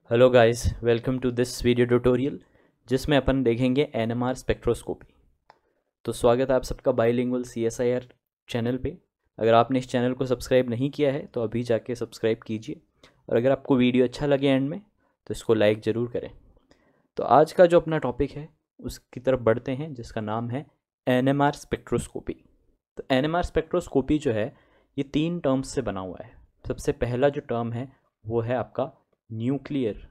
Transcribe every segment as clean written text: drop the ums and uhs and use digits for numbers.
Hello guys, welcome to this video tutorial जिसमें अपन देखेंगे एनएमआर स्पेक्ट्रोस्कोपी। तो स्वागत है आप सबका बाइलिंगुअल सीएसआईआर चैनल पे। अगर आपने इस चैनल को सब्सक्राइब नहीं किया है तो अभी जाके सब्सक्राइब कीजिए, और अगर आपको वीडियो अच्छा लगे एंड में तो इसको लाइक ज़रूर करें। तो आज का जो अपना टॉपिक है उसकी तरफ बढ़ते हैं, जिसका नाम है एनएमआर स्पेक्ट्रोस्कोपी। तो एनएमआर स्पेक्ट्रोस्कोपी जो है ये 3 टर्म्स से बना हुआ है। सबसे पहला जो टर्म है वो है आपका न्यूक्लियर,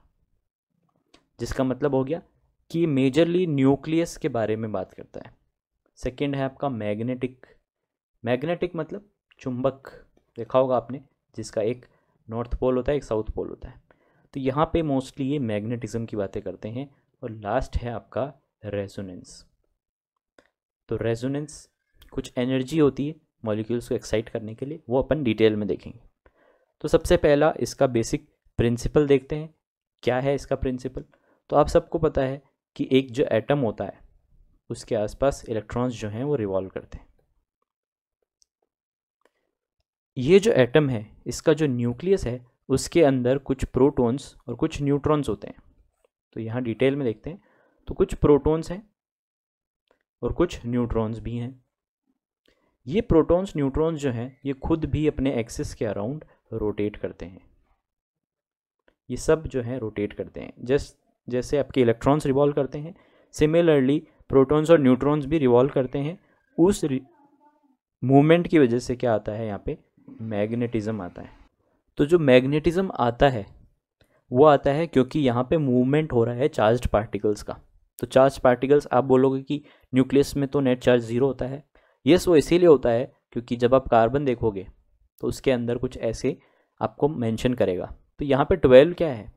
जिसका मतलब हो गया कि मेजरली न्यूक्लियस के बारे में बात करता है। सेकंड है आपका मैग्नेटिक। मैग्नेटिक मतलब चुंबक, देखा होगा आपने, जिसका एक नॉर्थ पोल होता है, एक साउथ पोल होता है। तो यहाँ पे मोस्टली ये मैग्नेटिज्म की बातें करते हैं। और लास्ट है आपका रेजोनेंस। तो रेजोनेंस कुछ एनर्जी होती है मॉलिक्यूल्स को एक्साइट करने के लिए, वो अपन डिटेल में देखेंगे। तो सबसे पहला इसका बेसिक प्रिंसिपल देखते हैं। क्या है इसका प्रिंसिपल? तो आप सबको पता है कि एक जो एटम होता है उसके आसपास इलेक्ट्रॉन्स जो हैं वो रिवॉल्व करते हैं। ये जो एटम है इसका जो न्यूक्लियस है उसके अंदर कुछ प्रोटॉन्स और कुछ न्यूट्रॉन्स होते हैं। तो यहाँ डिटेल में देखते हैं। तो कुछ प्रोटॉन्स हैं और कुछ न्यूट्रॉन्स भी हैं। ये प्रोटॉन्स न्यूट्रॉन्स जो हैं ये खुद भी अपने एक्सिस के अराउंड रोटेट करते हैं। ये सब जो है रोटेट करते हैं, जैसे आपके इलेक्ट्रॉन्स रिवॉल्व करते हैं, सिमिलरली प्रोटॉन्स और न्यूट्रॉन्स भी रिवॉल्व करते हैं। उस मूवमेंट की वजह से क्या आता है, यहाँ पे मैग्नेटिज्म आता है। तो जो मैग्नेटिज्म आता है वो आता है क्योंकि यहाँ पे मूवमेंट हो रहा है चार्ज्ड पार्टिकल्स का। तो चार्ज पार्टिकल्स, आप बोलोगे कि न्यूक्लियस में तो नेट चार्ज 0 होता है। यस, वो इसीलिए होता है क्योंकि जब आप कार्बन देखोगे तो उसके अंदर कुछ ऐसे आपको मेंशन करेगा। तो यहाँ पे 12 क्या है?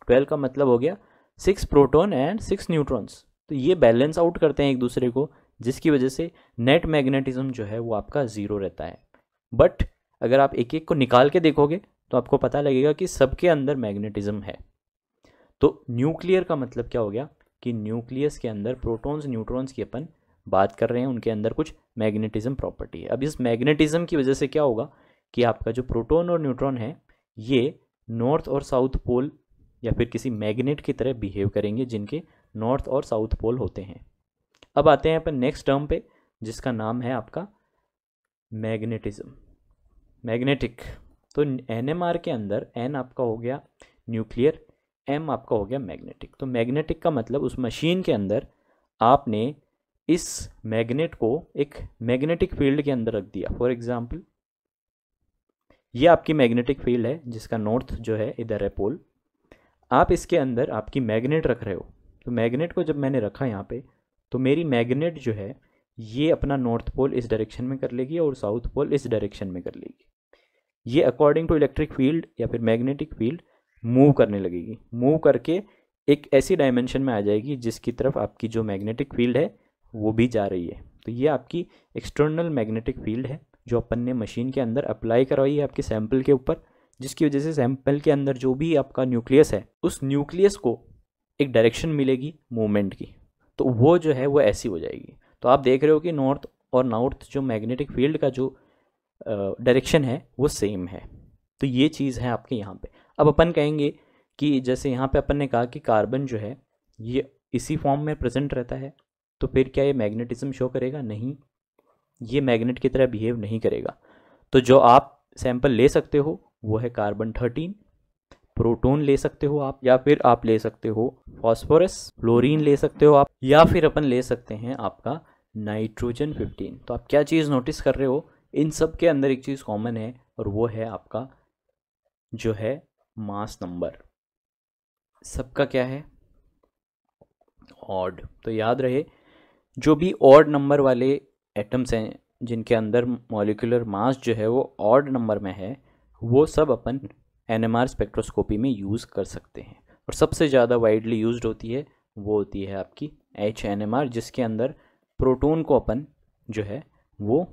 12 का मतलब हो गया 6 प्रोटॉन एंड 6 न्यूट्रॉन्स। तो ये बैलेंस आउट करते हैं एक दूसरे को, जिसकी वजह से नेट मैग्नेटिज्म जो है वो आपका 0 रहता है। बट अगर आप एक एक को निकाल के देखोगे तो आपको पता लगेगा कि सबके अंदर मैग्नेटिज्म है। तो न्यूक्लियर का मतलब क्या हो गया कि न्यूक्लियस के अंदर प्रोटॉन्स न्यूट्रॉन्स की अपन बात कर रहे हैं, उनके अंदर कुछ मैग्नेटिज्म प्रॉपर्टी है। अब इस मैग्नेटिज्म की वजह से क्या होगा कि आपका जो प्रोटॉन और न्यूट्रॉन है ये नॉर्थ और साउथ पोल या फिर किसी मैग्नेट की तरह बिहेव करेंगे, जिनके नॉर्थ और साउथ पोल होते हैं। अब आते हैं अपन नेक्स्ट टर्म पे, जिसका नाम है आपका मैग्नेटिज्म, मैग्नेटिक। तो एनएमआर के अंदर एन आपका हो गया न्यूक्लियर, एम आपका हो गया मैग्नेटिक। तो मैग्नेटिक का मतलब उस मशीन के अंदर आपने इस मैग्नेट को एक मैग्नेटिक फील्ड के अंदर रख दिया। फॉर एग्जाम्पल ये आपकी मैग्नेटिक फील्ड है जिसका नॉर्थ जो है इधर है पोल। आप इसके अंदर आपकी मैग्नेट रख रहे हो। तो मैग्नेट को जब मैंने रखा यहाँ पे, तो मेरी मैग्नेट जो है ये अपना नॉर्थ पोल इस डायरेक्शन में कर लेगी और साउथ पोल इस डायरेक्शन में कर लेगी। ये अकॉर्डिंग टू इलेक्ट्रिक फील्ड या फिर मैग्नेटिक फील्ड मूव करने लगेगी। मूव करके एक ऐसी डायमेंशन में आ जाएगी जिसकी तरफ आपकी जो मैग्नेटिक फील्ड है वो भी जा रही है। तो ये आपकी एक्सटर्नल मैग्नेटिक फील्ड है जो अपन ने मशीन के अंदर अप्लाई करवाई है आपके सैंपल के ऊपर, जिसकी वजह से सैंपल के अंदर जो भी आपका न्यूक्लियस है उस न्यूक्लियस को एक डायरेक्शन मिलेगी मूवमेंट की। तो वो जो है वो ऐसी हो जाएगी। तो आप देख रहे हो कि नॉर्थ और नाउथ जो मैग्नेटिक फील्ड का जो डायरेक्शन है वो सेम है। तो ये चीज़ है आपके यहाँ पे। अब अपन कहेंगे कि जैसे यहाँ पे अपन ने कहा कि कार्बन जो है ये इसी फॉर्म में प्रेजेंट रहता है, तो फिर क्या ये मैग्नेटिज्म शो करेगा? नहीं, ये मैग्नेट की तरह बिहेव नहीं करेगा। तो जो आप सैंपल ले सकते हो वो है कार्बन 13, प्रोटॉन ले सकते हो आप, या फिर आप ले सकते हो फॉस्फोरस, फ्लोरीन ले सकते हो आप, या फिर अपन ले सकते हैं आपका नाइट्रोजन 15। तो आप क्या चीज़ नोटिस कर रहे हो, इन सब के अंदर एक चीज़ कॉमन है और वो है आपका जो है मास नंबर। सबका क्या है? ऑड। तो याद रहे जो भी ऑड नंबर वाले एटम्स हैं जिनके अंदर मॉलिक्यूलर मास जो है वो ऑड नंबर में है, वो सब अपन एनएमआर स्पेक्ट्रोस्कोपी में यूज़ कर सकते हैं। और सबसे ज़्यादा वाइडली यूज्ड होती है वो होती है आपकी HNMR, जिसके अंदर प्रोटॉन को अपन जो है वो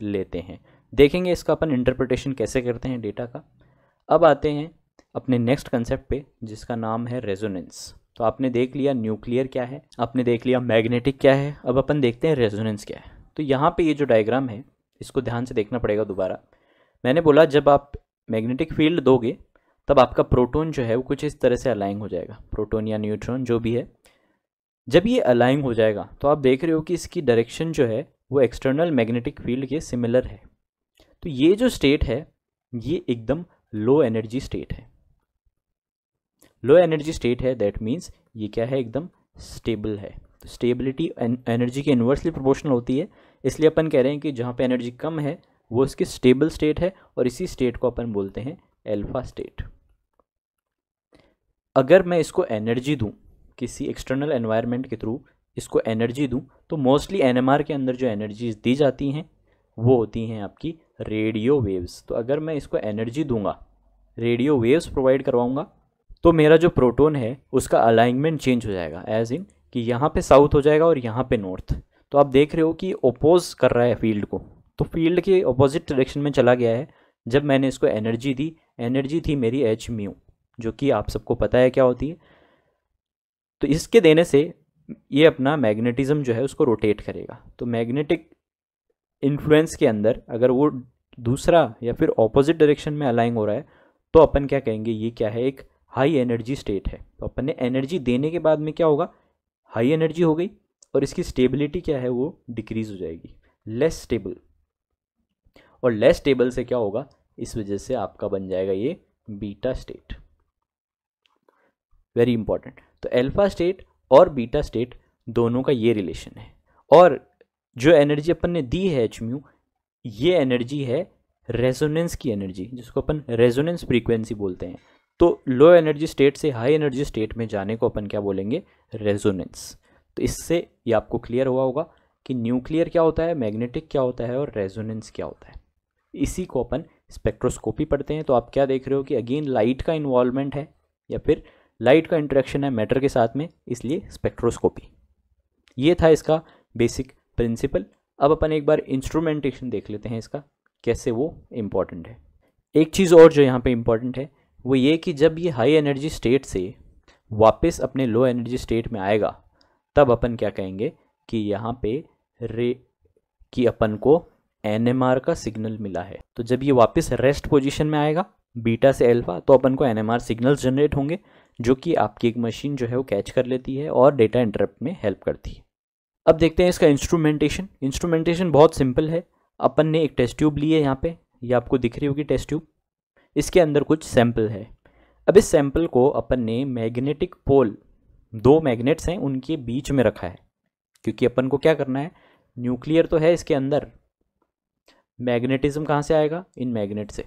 लेते हैं। देखेंगे इसका अपन इंटरप्रिटेशन कैसे करते हैं डेटा का। अब आते हैं अपने नेक्स्ट कंसेप्ट पे, जिसका नाम है रेजोनेंस। तो आपने देख लिया न्यूक्लियर क्या है, आपने देख लिया मैग्नेटिक क्या है, अब अपन देखते हैं रेजोनेंस क्या है। तो यहाँ पे ये जो डायग्राम है इसको ध्यान से देखना पड़ेगा दोबारा। मैंने बोला जब आप मैग्नेटिक फील्ड दोगे तब आपका प्रोटॉन जो है वो कुछ इस तरह से अलाइन हो जाएगा, प्रोटॉन या न्यूट्रॉन जो भी है। जब ये अलाइन हो जाएगा तो आप देख रहे हो कि इसकी डायरेक्शन जो है वो एक्सटर्नल मैग्नेटिक फील्ड के सिमिलर है। तो ये जो स्टेट है ये एकदम लो एनर्जी स्टेट है। लो एनर्जी स्टेट है, दैट मीन्स ये क्या है, एकदम स्टेबल है। तो स्टेबिलिटी एनर्जी के इन्वर्सली प्रोपोर्शनल होती है, इसलिए अपन कह रहे हैं कि जहाँ पे एनर्जी कम है वो इसकी स्टेबल स्टेट है, और इसी स्टेट को अपन बोलते हैं एल्फा स्टेट। अगर मैं इसको एनर्जी दूं, किसी एक्सटर्नल एनवायरनमेंट के थ्रू इसको एनर्जी दूं, तो मोस्टली एनएमआर के अंदर जो एनर्जीज दी जाती हैं वो होती हैं आपकी रेडियो वेव्स। तो अगर मैं इसको एनर्जी दूंगा, रेडियो वेव्स प्रोवाइड करवाऊंगा, तो मेरा जो प्रोटॉन है उसका अलाइनमेंट चेंज हो जाएगा, एज इन कि यहाँ पे साउथ हो जाएगा और यहाँ पे नॉर्थ। तो आप देख रहे हो कि ओपोज कर रहा है फील्ड को, तो फील्ड के ऑपोजिट डायरेक्शन में चला गया है। जब मैंने इसको एनर्जी दी, एनर्जी थी मेरी एच म्यू, जो कि आप सबको पता है क्या होती है। तो इसके देने से ये अपना मैग्नेटिज्म जो है उसको रोटेट करेगा। तो मैग्नेटिक इन्फ्लुएंस के अंदर अगर वो दूसरा या फिर ऑपोजिट डायरेक्शन में अलाइन हो रहा है तो अपन क्या कहेंगे, ये क्या है, एक हाई एनर्जी स्टेट है। तो अपन ने एनर्जी देने के बाद में क्या होगा, हाई एनर्जी हो गई, और इसकी स्टेबिलिटी क्या है वो डिक्रीज हो जाएगी, लेस स्टेबल। और लेस स्टेबल से क्या होगा, इस वजह से आपका बन जाएगा ये बीटा स्टेट। Very important. तो अल्फा स्टेट और बीटा स्टेट दोनों का ये रिलेशन है। और जो एनर्जी अपन ने दी है एच म्यू, ये एनर्जी है रेजोनेंस की एनर्जी, जिसको अपन रेजोनेंस फ्रीक्वेंसी बोलते हैं। तो लो एनर्जी स्टेट से हाई एनर्जी स्टेट में जाने को अपन क्या बोलेंगे, रेजोनेंस। तो इससे ये आपको क्लियर हुआ होगा कि न्यूक्लियर क्या होता है, मैग्नेटिक क्या होता है और रेजोनेंस क्या होता है। इसी को अपन स्पेक्ट्रोस्कोपी पढ़ते हैं। तो आप क्या देख रहे हो कि अगेन लाइट का इन्वॉल्वमेंट है या फिर लाइट का इंटरेक्शन है मैटर के साथ में, इसलिए स्पेक्ट्रोस्कोपी। ये था इसका बेसिक प्रिंसिपल। अब अपन एक बार इंस्ट्रूमेंटेशन देख लेते हैं इसका, कैसे वो इम्पॉर्टेंट है। एक चीज़ और जो यहाँ पे इम्पॉर्टेंट है वो ये कि जब ये हाई एनर्जी स्टेट से वापस अपने लो एनर्जी स्टेट में आएगा, तब अपन क्या कहेंगे कि यहाँ पे कि अपन को एनएमआर का सिग्नल मिला है। तो जब ये वापस रेस्ट पोजीशन में आएगा बीटा से अल्फा, तो अपन को एनएमआर सिग्नल्स जनरेट होंगे, जो कि आपकी एक मशीन जो है वो कैच कर लेती है और डेटा इंटरप्ट में हेल्प करती है। अब देखते हैं इसका इंस्ट्रूमेंटेशन। इंस्ट्रूमेंटेशन बहुत सिंपल है। अपन ने एक टेस्ट ट्यूब ली है, यहाँ पे ये आपको दिख रही होगी टेस्ट ट्यूब। इसके अंदर कुछ सैंपल है। अब इस सैंपल को अपन ने मैग्नेटिक पोल, दो मैग्नेट्स हैं उनके बीच में रखा है, क्योंकि अपन को क्या करना है, न्यूक्लियर तो है इसके अंदर, मैग्नेटिज्म कहाँ से आएगा, इन मैग्नेट से।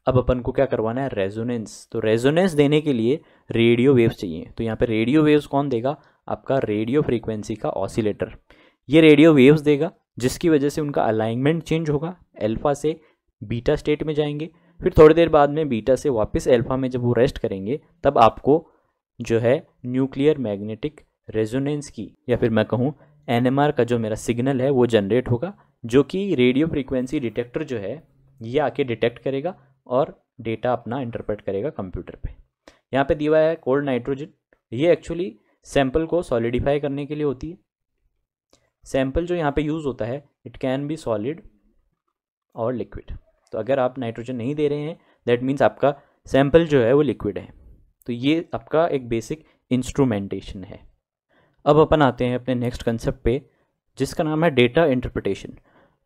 अब अपन को क्या करवाना है, रेजोनेंस। तो रेजोनेंस देने के लिए रेडियो वेव्स चाहिए। तो यहाँ पे रेडियो वेव्स कौन देगा, आपका रेडियो फ्रीक्वेंसी का ऑसिलेटर। ये रेडियो वेव्स देगा, जिसकी वजह से उनका अलाइनमेंट चेंज होगा, अल्फा से बीटा स्टेट में जाएंगे, फिर थोड़ी देर बाद में बीटा से वापस अल्फा में जब वो रेस्ट करेंगे, तब आपको जो है न्यूक्लियर मैग्नेटिक रेजोनेंस की, या फिर मैं कहूँ एनएमआर का जो मेरा सिग्नल है वो जनरेट होगा, जो कि रेडियो फ्रीक्वेंसी डिटेक्टर जो है ये आके डिटेक्ट करेगा और डेटा अपना इंटरप्रेट करेगा कंप्यूटर पे। यहाँ पे दिया है कोल्ड नाइट्रोजन। ये एक्चुअली सैंपल को सॉलिडिफाई करने के लिए होती है। सैंपल जो यहाँ पे यूज़ होता है, इट कैन बी सॉलिड और लिक्विड। तो अगर आप नाइट्रोजन नहीं दे रहे हैं, दैट मीन्स आपका सैंपल जो है वो लिक्विड है। तो ये आपका एक बेसिक इंस्ट्रूमेंटेशन है। अब अपन आते हैं अपने नेक्स्ट कंसेप्ट पे, जिसका नाम है डेटा इंटरप्रिटेशन।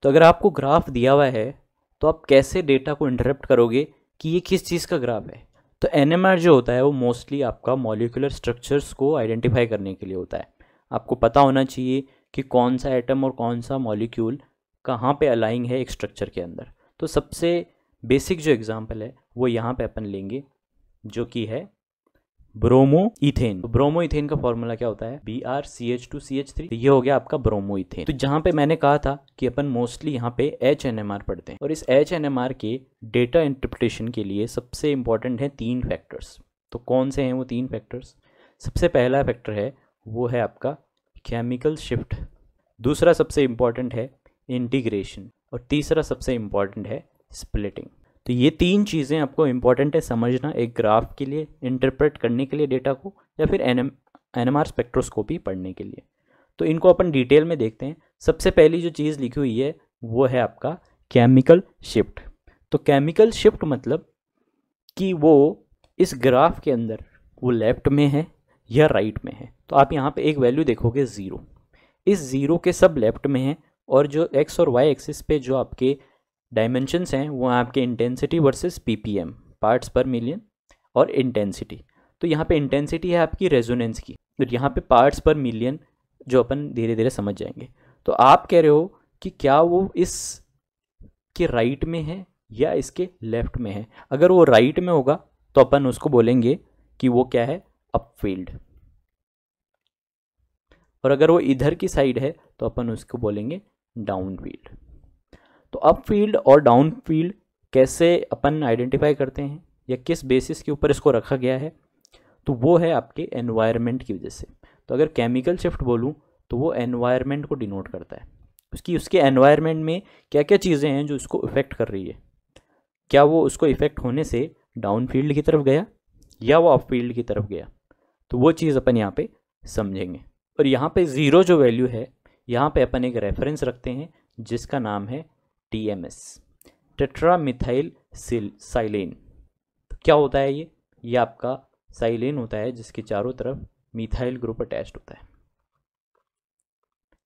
तो अगर आपको ग्राफ दिया हुआ है तो आप कैसे डेटा को इंटरप्ट करोगे कि ये किस चीज़ का ग्राफ है। तो एनएमआर जो होता है वो मोस्टली आपका मॉलिक्यूलर स्ट्रक्चर्स को आइडेंटिफाई करने के लिए होता है। आपको पता होना चाहिए कि कौन सा एटम और कौन सा मॉलिक्यूल कहाँ पे अलाइन है एक स्ट्रक्चर के अंदर। तो सबसे बेसिक जो एग्जांपल है वो यहाँ पे अपन लेंगे, जो कि है ब्रोमो इथेन। तो ब्रोमो इथेन का फॉर्मूला क्या होता है, BrCH2CH3। तो ये हो गया आपका ब्रोमो इथेन। तो जहाँ पे मैंने कहा था कि अपन मोस्टली यहाँ पे HNMR पढ़ते हैं, और इस HNMR के डेटा इंटरप्रिटेशन के लिए सबसे इंपॉर्टेंट है 3 फैक्टर्स। तो कौन से हैं वो 3 फैक्टर्स। सबसे पहला फैक्टर है वो है आपका केमिकल शिफ्ट, दूसरा सबसे इंपॉर्टेंट है इंटीग्रेशन, और तीसरा सबसे इंपॉर्टेंट है स्प्लिटिंग। तो ये 3 चीज़ें आपको इंपॉर्टेंट है समझना एक ग्राफ के लिए, इंटरप्रेट करने के लिए डेटा को, या फिर एनएमआर स्पेक्ट्रोस्कोपी पढ़ने के लिए। तो इनको अपन डिटेल में देखते हैं। सबसे पहली जो चीज़ लिखी हुई है वो है आपका केमिकल शिफ्ट। तो केमिकल शिफ्ट मतलब कि वो इस ग्राफ के अंदर वो लेफ्ट में है या राइट में है। तो आप यहाँ पे एक वैल्यू देखोगे 0, इस 0 के सब लेफ्ट में है, और जो x और y एक्सिस पे जो आपके डायमेंशंस हैं वो आपके इंटेंसिटी वर्सेस ppm, पार्ट्स पर मिलियन, और इंटेंसिटी। तो यहाँ पे इंटेंसिटी है आपकी रेजोनेंस की, तो यहाँ पे पार्ट्स पर मिलियन जो अपन धीरे धीरे समझ जाएंगे। तो आप कह रहे हो कि क्या वो इस के राइट में है या इसके लेफ्ट में है। अगर वो राइट में होगा तो अपन उसको बोलेंगे कि वो क्या है, अपफील्ड, और अगर वो इधर की साइड है तो अपन उसको बोलेंगे डाउनफील्ड। तो अपफील्ड और डाउनफील्ड कैसे अपन आइडेंटिफाई करते हैं या किस बेसिस के ऊपर इसको रखा गया है, तो वो है आपके एनवायरनमेंट की वजह से। तो अगर केमिकल शिफ्ट बोलूँ तो वो एनवायरनमेंट को डिनोट करता है, उसके एनवायरनमेंट में क्या क्या चीज़ें हैं जो उसको इफ़ेक्ट कर रही है, क्या वो उसको इफ़ेक्ट होने से डाउन फील्ड की तरफ गया या वो अप फील्ड की तरफ गया, तो वो चीज़ अपन यहाँ पे समझेंगे। और यहाँ पे 0 जो वैल्यू है, यहाँ पे अपन एक रेफरेंस रखते हैं जिसका नाम है TMS, टेट्रा मिथाइल साइलेन। तो क्या होता है ये आपका साइलेन होता है जिसके चारों तरफ मिथाइल ग्रुप अटैच्ड होता है।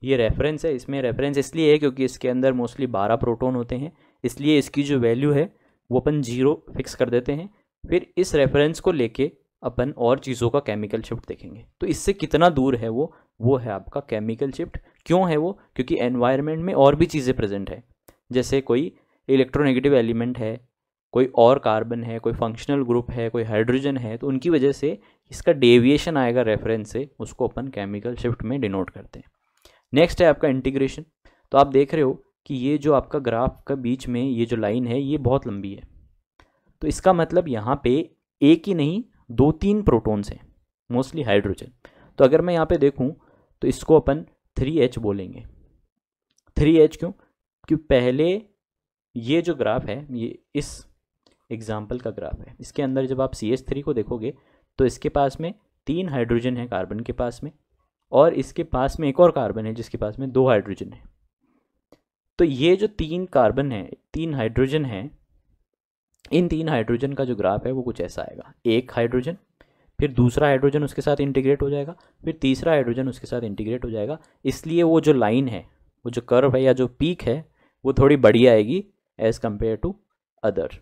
ये रेफरेंस है, इसमें रेफरेंस इसलिए है क्योंकि इसके अंदर मोस्टली 12 प्रोटॉन होते हैं, इसलिए इसकी जो वैल्यू है वो अपन 0 फिक्स कर देते हैं। फिर इस रेफरेंस को लेके अपन और चीज़ों का केमिकल शिफ्ट देखेंगे। तो इससे कितना दूर है वो है आपका केमिकल शिफ्ट। क्यों है वो? क्योंकि एनवायरनमेंट में और भी चीज़ें प्रेजेंट है, जैसे कोई इलेक्ट्रोनेगेटिव एलिमेंट है, कोई और कार्बन है, कोई फंक्शनल ग्रुप है, कोई हाइड्रोजन है, तो उनकी वजह से इसका डेविएशन आएगा रेफरेंस से, उसको अपन केमिकल शिफ्ट में डिनोट करते हैं। नेक्स्ट है आपका इंटीग्रेशन। तो आप देख रहे हो कि ये जो आपका ग्राफ का बीच में ये जो लाइन है ये बहुत लंबी है, तो इसका मतलब यहाँ पे एक ही नहीं 2-3 प्रोटॉन्स हैं, मोस्टली हाइड्रोजन। तो अगर मैं यहाँ पे देखूँ तो इसको अपन 3H बोलेंगे। 3H क्यों? क्योंकि पहले ये जो ग्राफ है ये इस एग्जाम्पल का ग्राफ है, इसके अंदर जब आप CH3 को देखोगे तो इसके पास में 3 हाइड्रोजन है कार्बन के पास में, और इसके पास में एक और कार्बन है जिसके पास में 2 हाइड्रोजन है। तो ये जो 3 कार्बन है, 3 हाइड्रोजन है, इन 3 हाइड्रोजन का जो ग्राफ है वो कुछ ऐसा आएगा। एक हाइड्रोजन, फिर दूसरा हाइड्रोजन उसके साथ इंटीग्रेट हो जाएगा, फिर तीसरा हाइड्रोजन उसके साथ इंटीग्रेट हो जाएगा। इसलिए वो जो लाइन है, वो जो कर्व है या जो पीक है, वो थोड़ी बड़ी आएगी एज़ कम्पेयर टू अदर।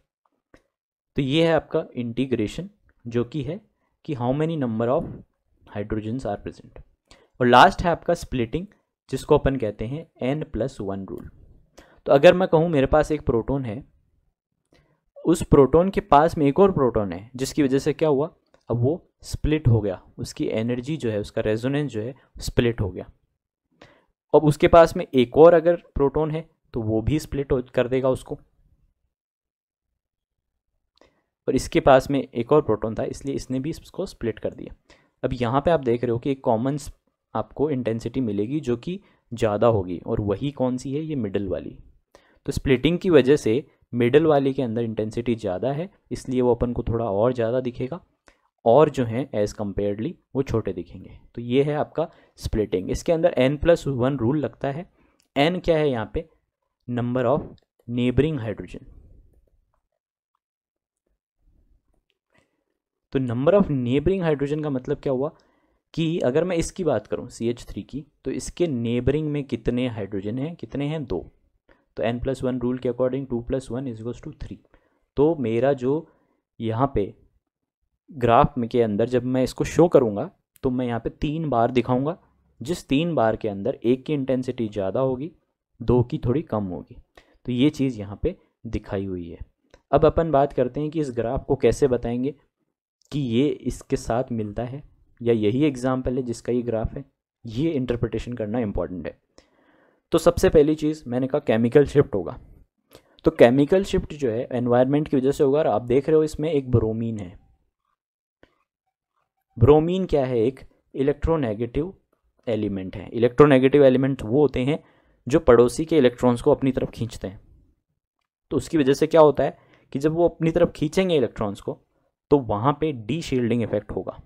तो ये है आपका इंटीग्रेशन, जो कि है कि how many number of hydrogens are present. और लास्ट है आपका स्प्लिटिंग, जिसको अपन कहते हैं N+1 रूल। तो अगर मैं कहूँ मेरे पास एक प्रोटॉन है, उस प्रोटॉन के पास में एक और प्रोटॉन है, जिसकी वजह से क्या हुआ, अब वो स्प्लिट हो गया, उसकी एनर्जी जो है, उसका रेजोनेंस जो है स्प्लिट हो गया। अब उसके पास में एक और अगर प्रोटॉन है तो वो भी स्प्लिट कर देगा उसको, और इसके पास में एक और प्रोटॉन था इसलिए इसने भी इसको स्प्लिट कर दिया। अब यहाँ पे आप देख रहे हो कि एक कॉमन आपको इंटेंसिटी मिलेगी जो कि ज़्यादा होगी, और वही कौन सी है, ये मिडल वाली। तो स्प्लिटिंग की वजह से मिडल वाली के अंदर इंटेंसिटी ज़्यादा है, इसलिए वो अपन को थोड़ा और ज़्यादा दिखेगा, और जो है एज़ कम्पेयर्डली वो छोटे दिखेंगे। तो ये है आपका स्प्लिटिंग। इसके अंदर N+1 रूल लगता है। N क्या है यहाँ पे? Number of neighbouring hydrogen. तो नंबर ऑफ नेबरिंग हाइड्रोजन का मतलब क्या हुआ कि अगर मैं इसकी बात करूं CH3 की, तो इसके नेबरिंग में कितने हाइड्रोजन हैं? कितने हैं? 2। तो N+1 रूल के अकॉर्डिंग 2+1 = 3। तो मेरा जो यहाँ पे ग्राफ में के अंदर जब मैं इसको शो करूँगा तो मैं यहाँ पे 3 बार दिखाऊंगा, जिस 3 बार के अंदर एक की इंटेंसिटी ज़्यादा होगी, 2 की थोड़ी कम होगी। तो ये चीज़ यहाँ पे दिखाई हुई है। अब अपन बात करते हैं कि इस ग्राफ को कैसे बताएंगे कि ये इसके साथ मिलता है या यही एग्जाम्पल है जिसका ये ग्राफ है। ये इंटरप्रिटेशन करना इंपॉर्टेंट है। तो सबसे पहली चीज़ मैंने कहा केमिकल शिफ्ट होगा। तो केमिकल शिफ्ट जो है एनवायरनमेंट की वजह से होगा, और आप देख रहे हो इसमें एक ब्रोमीन है। ब्रोमीन क्या है? एक इलेक्ट्रोनेगेटिव एलिमेंट है। इलेक्ट्रोनेगेटिव एलिमेंट वो होते हैं जो पड़ोसी के इलेक्ट्रॉन्स को अपनी तरफ खींचते हैं। तो उसकी वजह से क्या होता है कि जब वो अपनी तरफ खींचेंगे इलेक्ट्रॉन्स को, तो वहाँ पे डी शील्डिंग इफेक्ट होगा।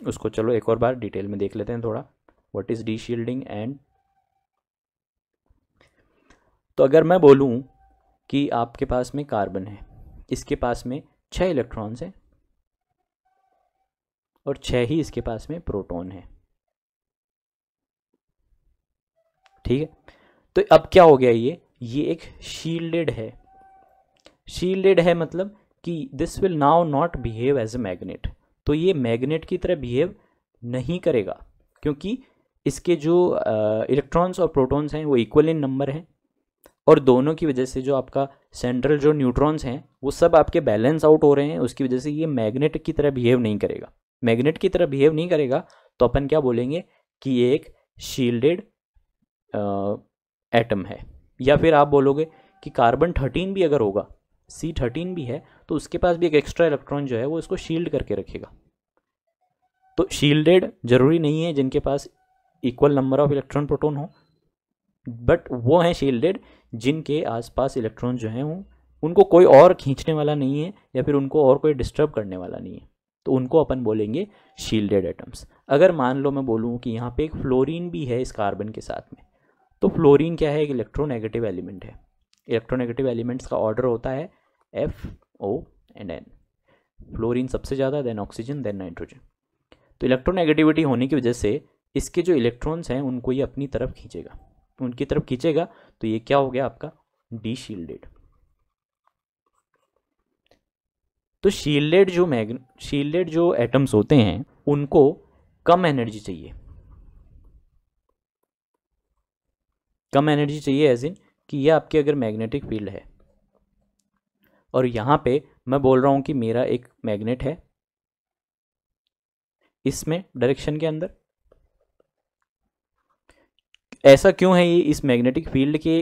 उसको चलो एक और बार डिटेल में देख लेते हैं थोड़ा, what is D shielding. And तो अगर मैं बोलूँ कि आपके पास में कार्बन है, इसके पास में 6 इलेक्ट्रॉन्स हैं और 6 ही इसके पास में प्रोटॉन है। ठीक है, तो अब क्या हो गया, ये एक शील्डेड है। शील्डेड है मतलब कि this will now not behave as a magnet. तो ये मैग्नेट की तरह बिहेव नहीं करेगा, क्योंकि इसके जो इलेक्ट्रॉन्स और प्रोटॉन्स हैं वो इक्वल इन नंबर हैं, और दोनों की वजह से जो आपका सेंट्रल जो न्यूट्रॉन्स हैं वो सब आपके बैलेंस आउट हो रहे हैं। उसकी वजह से ये मैग्नेट की तरह बिहेव नहीं करेगा। मैग्नेट की तरह बिहेव नहीं करेगा तो अपन क्या बोलेंगे कि ये एक शील्डेड एटम है। या फिर आप बोलोगे कि कार्बन 13 भी अगर होगा, C13 भी है, तो उसके पास भी एक एक्स्ट्रा इलेक्ट्रॉन जो है वो इसको शील्ड करके रखेगा। तो शील्डेड जरूरी नहीं है जिनके पास equal number of electron proton हो, बट वो हैं शील्डेड जिनके आसपास इलेक्ट्रॉन जो हैं वो उनको कोई और खींचने वाला नहीं है या फिर उनको और कोई डिस्टर्ब करने वाला नहीं है, तो उनको अपन बोलेंगे शील्डेड एटम्स। अगर मान लो मैं बोलूँ कि यहाँ पे एक फ्लोरीन भी है इस कार्बन के साथ में, तो फ्लोरीन क्या है, एक इलेक्ट्रोनेगेटिव एलिमेंट है। इलेक्ट्रोनेगेटिव एलिमेंट्स का ऑर्डर होता है FO एंड N। फ्लोरीन सबसे ज़्यादा, देन ऑक्सीजन, देन नाइट्रोजन। तो इलेक्ट्रोनेगेटिविटी होने की वजह से इसके जो इलेक्ट्रॉन्स हैं उनको ये अपनी तरफ खींचेगा, उनकी तरफ खींचेगा, तो ये क्या हो गया आपका डी शील्डेड। तो शील्डेड जो एटम्स होते हैं उनको कम एनर्जी चाहिए। कम एनर्जी चाहिए एज इन कि ये आपके अगर मैग्नेटिक फील्ड है और यहाँ पे मैं बोल रहा हूँ कि मेरा एक मैग्नेट है इसमें डायरेक्शन के अंदर, ऐसा क्यों है, ये इस मैग्नेटिक फील्ड के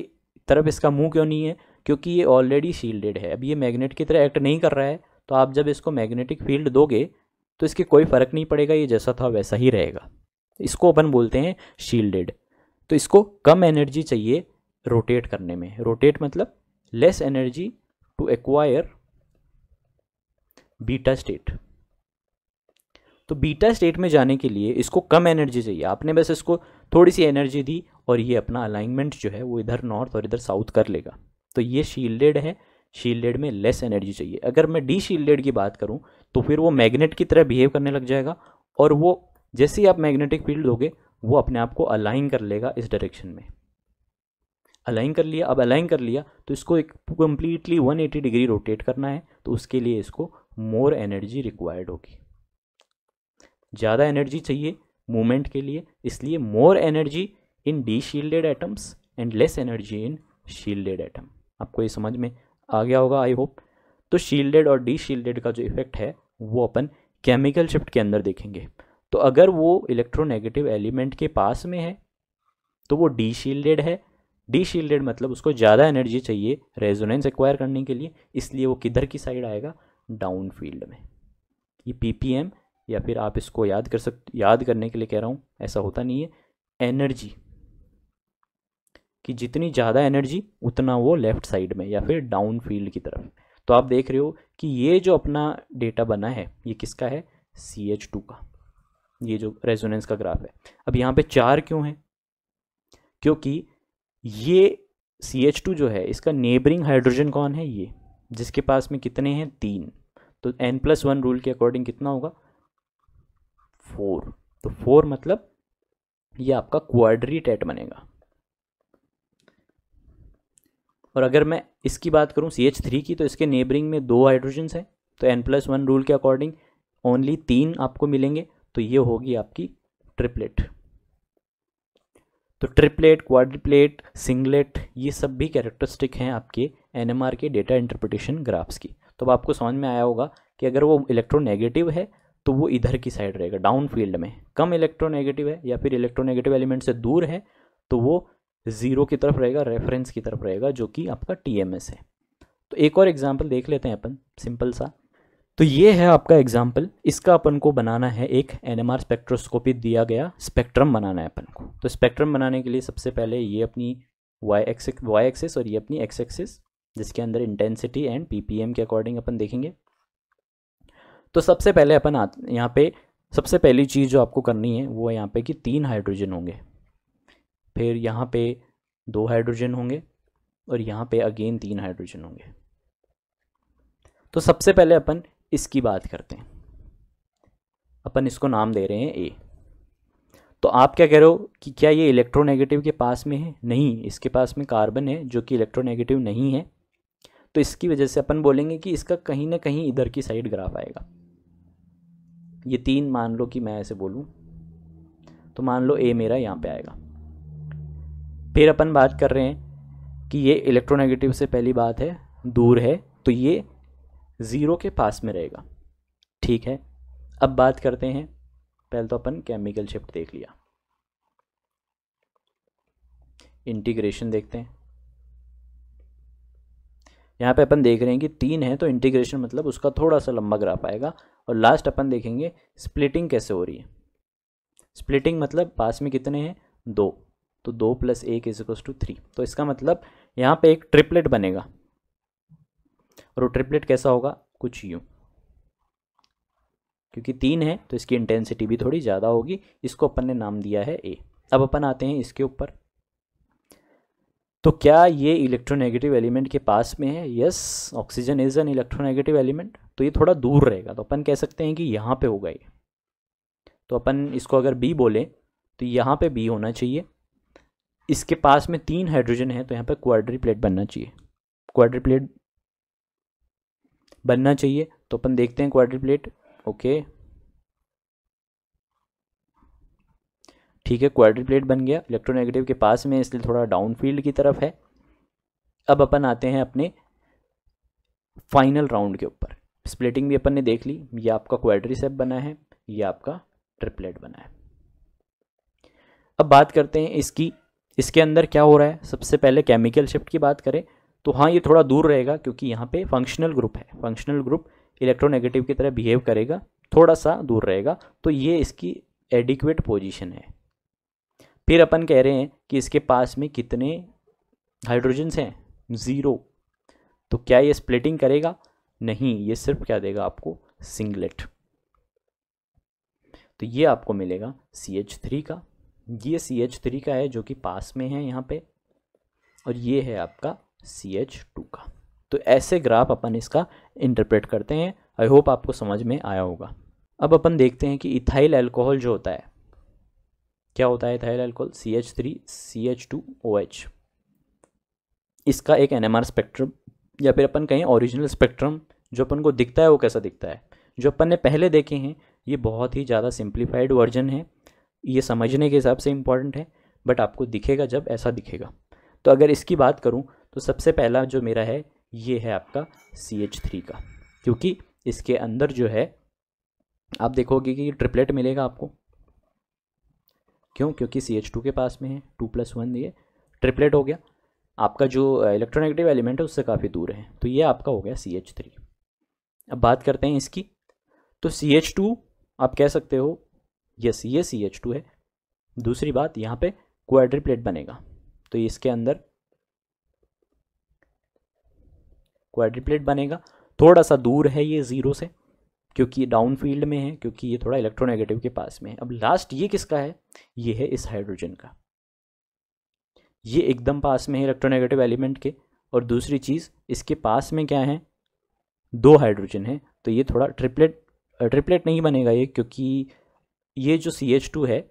तरफ इसका मुंह क्यों नहीं है, क्योंकि ये ऑलरेडी शील्डेड है। अब ये मैग्नेट की तरह एक्ट नहीं कर रहा है, तो आप जब इसको मैग्नेटिक फील्ड दोगे तो इसके कोई फ़र्क नहीं पड़ेगा, ये जैसा था वैसा ही रहेगा। इसको अपन बोलते हैं शील्डेड। तो इसको कम एनर्जी चाहिए रोटेट करने में। रोटेट मतलब less energy to acquire beta state. तो बीटा स्टेट में जाने के लिए इसको कम एनर्जी चाहिए। आपने बस इसको थोड़ी सी एनर्जी दी और ये अपना अलाइनमेंट जो है वो इधर नॉर्थ और इधर साउथ कर लेगा। तो ये शील्डेड है, शील्डेड में लेस एनर्जी चाहिए। अगर मैं डी शील्डेड की बात करूं तो फिर वो मैग्नेट की तरह बिहेव करने लग जाएगा, और वो जैसे ही आप मैग्नेटिक फील्ड दोगे वो अपने आप को अलाइन कर लेगा इस डायरेक्शन में। अलाइन कर लिया, अब अलाइन कर लिया तो इसको एक कंप्लीटली 180 डिग्री रोटेट करना है, तो उसके लिए इसको मोर एनर्जी रिक्वायर्ड होगी। ज़्यादा एनर्जी चाहिए मूवमेंट के लिए, इसलिए more energy in D shielded atoms and less energy in shielded atom. आपको ये समझ में आ गया होगा आई होप। तो शील्डेड और डी शील्डेड का जो इफेक्ट है वो अपन केमिकल शिफ्ट के अंदर देखेंगे। तो अगर वो इलेक्ट्रोनेगेटिव एलिमेंट के पास में है तो वो डी शील्डेड है। डी शील्डेड मतलब उसको ज़्यादा एनर्जी चाहिए रेजोनेंस एक्वायर करने के लिए, इसलिए वो किधर की साइड आएगा, डाउन फील्ड में। ये PPM, या फिर आप इसको याद करने के लिए कह रहा हूँ, ऐसा होता नहीं है, एनर्जी कि जितनी ज़्यादा एनर्जी उतना वो लेफ्ट साइड में या फिर डाउन फील्ड की तरफ। तो आप देख रहे हो कि ये जो अपना डेटा बना है ये किसका है, CH2 का, ये जो रेजोनेंस का ग्राफ है। अब यहाँ पे 4 क्यों है, क्योंकि ये CH2 जो है इसका नेबरिंग हाइड्रोजन कौन है, ये जिसके पास में कितने हैं, 3। तो N+1 रूल के अकॉर्डिंग कितना होगा, 4। तो 4 मतलब ये आपका क्वाड्रीटेट बनेगा। और अगर मैं इसकी बात करूं CH3 की, तो इसके नेबरिंग में 2 हाइड्रोजन्स हैं, तो N+1 रूल के अकॉर्डिंग ओनली 3 आपको मिलेंगे, तो ये होगी आपकी ट्रिपलेट। तो ट्रिपलेट, क्वाड्रिप्लेट, सिंगलेट, ये सब भी कैरेक्टरिस्टिक हैं आपके NMR के डेटा इंटरप्रिटेशन ग्राफ्स की। तो अब आपको समझ में आया होगा कि अगर वो इलेक्ट्रोनेगेटिव है तो वो इधर की साइड रहेगा, डाउन फील्ड में। कम इलेक्ट्रोनेगेटिव है या फिर इलेक्ट्रोनेगेटिव एलिमेंट से दूर है तो वो ज़ीरो की तरफ रहेगा, रेफरेंस की तरफ रहेगा, जो कि आपका TMS है। तो एक और एग्जाम्पल देख लेते हैं अपन, सिंपल सा। तो ये है आपका एग्जाम्पल, इसका अपन को बनाना है एक NMR स्पेक्ट्रोस्कोपी दिया गया स्पेक्ट्रम बनाना है अपन को। तो स्पेक्ट्रम बनाने के लिए सबसे पहले ये अपनी y एक्सिस और ये अपनी x एक्सिस, जिसके अंदर इंटेंसिटी एंड PPM के अकॉर्डिंग अपन देखेंगे। तो सबसे पहले अपन यहाँ पे सबसे पहली चीज़ जो आपको करनी है वो यहाँ पे कि 3 हाइड्रोजन होंगे, फिर यहाँ पे 2 हाइड्रोजन होंगे और यहाँ पे अगेन 3 हाइड्रोजन होंगे। तो सबसे पहले अपन इसकी बात करते हैं। अपन इसको नाम दे रहे हैं ए। तो आप क्या कह रहे हो कि क्या ये इलेक्ट्रोनेगेटिव के पास में है? नहीं, इसके पास में कार्बन है जो कि इलेक्ट्रोनेगेटिव नहीं है। तो इसकी वजह से अपन बोलेंगे कि इसका कहीं ना कहीं इधर की साइड ग्राफ आएगा। ये 3 मान लो कि मैं ऐसे बोलूँ, तो मान लो ए मेरा यहाँ पे आएगा। फिर अपन बात कर रहे हैं कि ये इलेक्ट्रोनेगेटिव से पहली बात है दूर है, तो ये 0 के पास में रहेगा। ठीक है, अब बात करते हैं, पहले तो अपन केमिकल शिफ्ट देख लिया, इंटीग्रेशन देखते हैं। यहाँ पे अपन देख रहे हैं कि 3 है, तो इंटीग्रेशन मतलब उसका थोड़ा सा लंबा ग्राफ आएगा। और लास्ट अपन देखेंगे स्प्लिटिंग कैसे हो रही है। स्प्लिटिंग मतलब पास में कितने हैं? 2, तो 2 + 1 = 3। तो इसका मतलब यहाँ पे एक ट्रिपलेट बनेगा, और वो ट्रिपलेट कैसा होगा? कुछ यूँ, क्योंकि 3 है तो इसकी इंटेंसिटी भी थोड़ी ज़्यादा होगी। इसको अपन ने नाम दिया है ए। अब अपन आते हैं इसके ऊपर। तो क्या ये इलेक्ट्रोनेगेटिव एलिमेंट के पास में है? Yes, oxygen is an electronegative element. तो ये थोड़ा दूर रहेगा, तो अपन कह सकते हैं कि यहाँ पे होगा ये। तो अपन इसको अगर बी बोलें तो यहाँ पे बी होना चाहिए। इसके पास में 3 हाइड्रोजन है, तो यहाँ पे क्वाड्रिप्लेट बनना चाहिए। क्वाड्रिप्लेट बनना चाहिए, तो अपन देखते हैं क्वाड्रिप्लेट। ओके, ठीक है, क्वाड्रिप्लेट बन गया। इलेक्ट्रोनेगेटिव के पास में, इसलिए थोड़ा डाउन फील्ड की तरफ है। अब अपन आते हैं अपने फाइनल राउंड के ऊपर। स्प्लिटिंग भी अपन ने देख ली, ये आपका क्वाड्रिसेप बना है, ये आपका ट्रिपलेट बना है। अब बात करते हैं इसकी, इसके अंदर क्या हो रहा है। सबसे पहले केमिकल शिफ्ट की बात करें तो हाँ, ये थोड़ा दूर रहेगा क्योंकि यहाँ पे फंक्शनल ग्रुप है। फंक्शनल ग्रुप इलेक्ट्रोनेगेटिव की तरह बिहेव करेगा, थोड़ा सा दूर रहेगा, तो ये इसकी एडिक्वेट पोजीशन है। फिर अपन कह रहे हैं कि इसके पास में कितने हाइड्रोजन्स हैं? 0। तो क्या ये स्प्लिटिंग करेगा? नहीं, ये सिर्फ क्या देगा आपको? सिंगलेट। तो ये आपको मिलेगा CH3 का। ये CH3 का है जो कि पास में है यहाँ पे, और ये है आपका CH2 का। तो ऐसे ग्राफ अपन इसका इंटरप्रेट करते हैं। आई होप आपको समझ में आया होगा। अब अपन देखते हैं कि इथाइल अल्कोहल जो होता है, क्या होता है इथाइल अल्कोहल? CH3 CH2OH। इसका एक NMR स्पेक्ट्रम, या फिर अपन कहें ओरिजिनल स्पेक्ट्रम जो अपन को दिखता है वो कैसा दिखता है? जो अपन ने पहले देखे हैं ये बहुत ही ज़्यादा सिंप्लीफाइड वर्जन है, ये समझने के हिसाब से इम्पॉर्टेंट है, बट आपको दिखेगा जब ऐसा दिखेगा। तो अगर इसकी बात करूं तो सबसे पहला जो मेरा है ये है आपका CH3 का, क्योंकि इसके अंदर जो है आप देखोगे कि ट्रिपलेट मिलेगा आपको। क्यों? क्योंकि CH2 के पास में है, 2 + 1, ये ट्रिपलेट हो गया। आपका जो इलेक्ट्रोनेगेटिव एलिमेंट है उससे काफ़ी दूर है, तो ये आपका हो गया CH3। अब बात करते हैं इसकी। तो CH2 आप कह सकते हो यस ये CH2 है। दूसरी बात, यहाँ पे क्वाड्रिप्लेट बनेगा, तो इसके अंदर क्वाड्रिप्लेट बनेगा। थोड़ा सा दूर है ये 0 से, क्योंकि डाउन फील्ड में है, क्योंकि ये थोड़ा इलेक्ट्रोनेगेटिव के पास में है। अब लास्ट ये किसका है? ये है इस हाइड्रोजन का। ये एकदम पास में है इलेक्ट्रोनेगेटिव एलिमेंट के। और दूसरी चीज़, इसके पास में क्या है? 2 हाइड्रोजन है, तो ये थोड़ा ट्रिपलेट नहीं बनेगा ये, क्योंकि ये जो CH2 है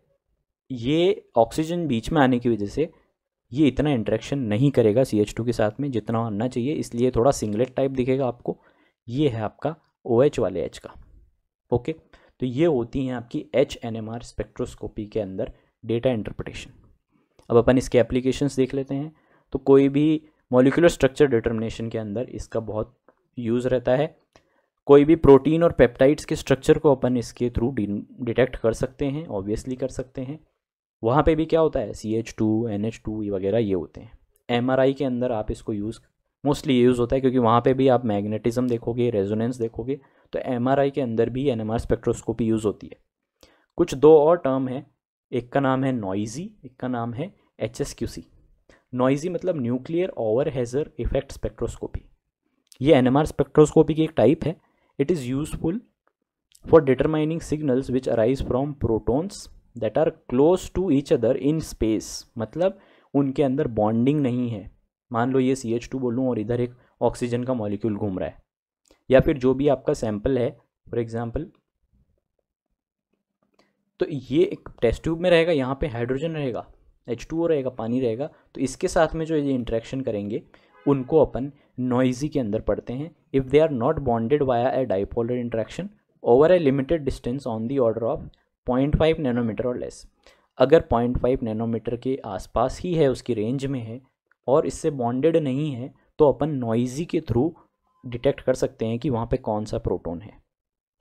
ये ऑक्सीजन बीच में आने की वजह से ये इतना इंटरेक्शन नहीं करेगा CH2 के साथ में जितना आना चाहिए, इसलिए थोड़ा सिंगलेट टाइप दिखेगा आपको। ये है आपका OH वाले H का। ओके, तो ये होती हैं आपकी HNMR स्पेक्ट्रोस्कोपी के अंदर डेटा इंटरप्रिटेशन। अब अपन इसके एप्लीकेशंस देख लेते हैं। तो कोई भी मॉलिक्यूलर स्ट्रक्चर डिटर्मिनेशन के अंदर इसका बहुत यूज़ रहता है। कोई भी प्रोटीन और पेप्टाइड्स के स्ट्रक्चर को अपन इसके थ्रू डिटेक्ट कर सकते हैं, ऑब्वियसली कर सकते हैं। वहाँ पे भी क्या होता है? CH2 NH2 वगैरह ये होते हैं। MRI के अंदर आप इसको मोस्टली यूज़ होता है, क्योंकि वहाँ पे भी आप मैग्नेटिज्म देखोगे, रेजोनेंस देखोगे, तो MRI के अंदर भी NMR स्पेक्ट्रोस्कोपी यूज़ होती है। कुछ 2 और टर्म है, एक का नाम है नॉइजी, एक का नाम है HSQC। नॉइजी मतलब न्यूक्लियर ओवरहेजर इफेक्ट स्पेक्ट्रोस्कोपी। ये NMR स्पेक्ट्रोस्कोपी की एक टाइप है। It is useful for determining signals which arise from protons that are close to each other in space. मतलब उनके अंदर बॉन्डिंग नहीं है। मान लो ये CH2 बोलूँ और इधर एक ऑक्सीजन का मॉलिक्यूल घूम रहा है, या फिर जो भी आपका सैंपल है, फॉर एग्जांपल तो ये एक टेस्ट ट्यूब में रहेगा, यहाँ पे हाइड्रोजन रहेगा, H2O रहेगा, पानी रहेगा, तो इसके साथ में जो ये इंटरेक्शन करेंगे उनको अपन नॉइजी के अंदर पढ़ते हैं। If they are not bonded via a dipolar interaction over a limited distance on the order of 0.5 nanometer और लेस, अगर 0.5 नैनोमीटर के आसपास ही है, उसकी रेंज में है और इससे बॉन्डेड नहीं है, तो अपन नॉइजी के थ्रू डिटेक्ट कर सकते हैं कि वहाँ पे कौन सा प्रोटॉन है।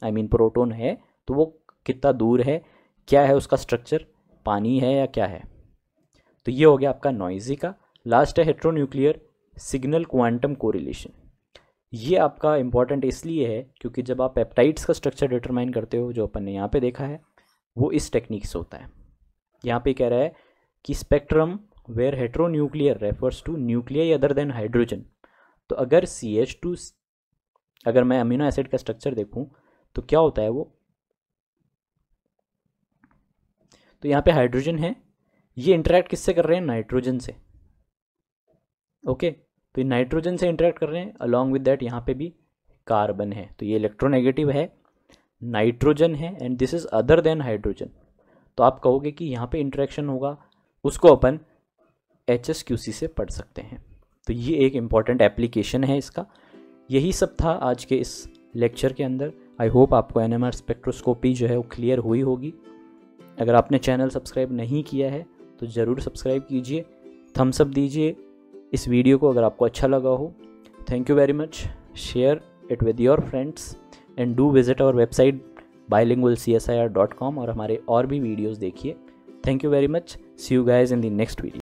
आई मीन प्रोटॉन है तो वो कितना दूर है, क्या है उसका स्ट्रक्चर, पानी है या क्या है। तो ये हो गया आपका नॉइजी का। लास्ट है हेट्रोन्यूक्लियर सिग्नल क्वांटम कोरिलेशन। ये आपका इंपॉर्टेंट इसलिए है क्योंकि जब आप पेप्टाइड्स का स्ट्रक्चर डिटरमाइन करते हो, जो अपन ने यहाँ पे देखा है, वो इस टेक्निक से होता है। यहाँ पे कह रहा है कि spectrum where heteronuclear refers to nuclei other than hydrogen. तो अगर CH2, अगर मैं अमीनो एसिड का स्ट्रक्चर देखूं तो क्या होता है वो, तो यहाँ पे हाइड्रोजन है, ये इंटरेक्ट किससे कर रहे हैं, नाइट्रोजन से। ओके, तो ये नाइट्रोजन से इंटरेक्ट कर रहे हैं, अलॉन्ग विद दैट यहाँ पे भी कार्बन है, तो ये इलेक्ट्रोनेगेटिव है, नाइट्रोजन है, and this is other than hydrogen. तो आप कहोगे कि यहाँ पे इंटरेक्शन होगा, उसको अपन HSQC से पढ़ सकते हैं। तो ये एक इम्पॉर्टेंट एप्लीकेशन है इसका। यही सब था आज के इस लेक्चर के अंदर। आई होप आपको NMR स्पेक्ट्रोस्कोपी जो है वो क्लियर हुई होगी। अगर आपने चैनल सब्सक्राइब नहीं किया है तो ज़रूर सब्सक्राइब कीजिए, थम्स अप दीजिए इस वीडियो को अगर आपको अच्छा लगा हो। Thank you very much, share it with your friends and do visit our website bilingualcsir.com और हमारे और भी वीडियोस देखिए। Thank you very much, see you guys in the next video.